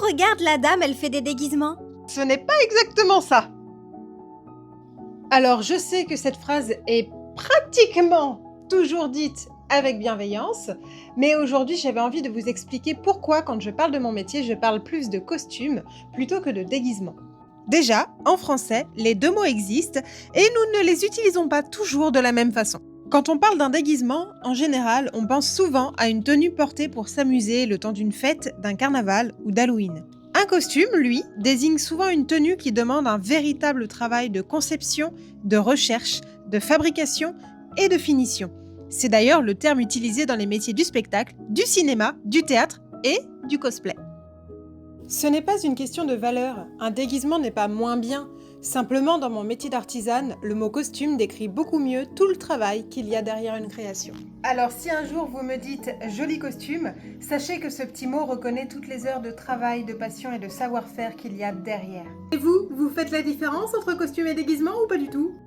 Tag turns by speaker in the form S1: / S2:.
S1: regarde la dame, elle fait des déguisements.
S2: Ce n'est pas exactement ça. Alors, je sais que cette phrase est pratiquement toujours dite avec bienveillance, mais aujourd'hui, j'avais envie de vous expliquer pourquoi, quand je parle de mon métier, je parle plus de costume plutôt que de déguisement. Déjà, en français, les deux mots existent et nous ne les utilisons pas toujours de la même façon. Quand on parle d'un déguisement, en général, on pense souvent à une tenue portée pour s'amuser le temps d'une fête, d'un carnaval ou d'Halloween. Un costume, lui, désigne souvent une tenue qui demande un véritable travail de conception, de recherche, de fabrication et de finition. C'est d'ailleurs le terme utilisé dans les métiers du spectacle, du cinéma, du théâtre et du cosplay. Ce n'est pas une question de valeur, un déguisement n'est pas moins bien. Simplement, dans mon métier d'artisane, le mot costume décrit beaucoup mieux tout le travail qu'il y a derrière une création. Alors si un jour vous me dites « joli costume », sachez que ce petit mot reconnaît toutes les heures de travail, de passion et de savoir-faire qu'il y a derrière. Et vous faites la différence entre costume et déguisement ou pas du tout ?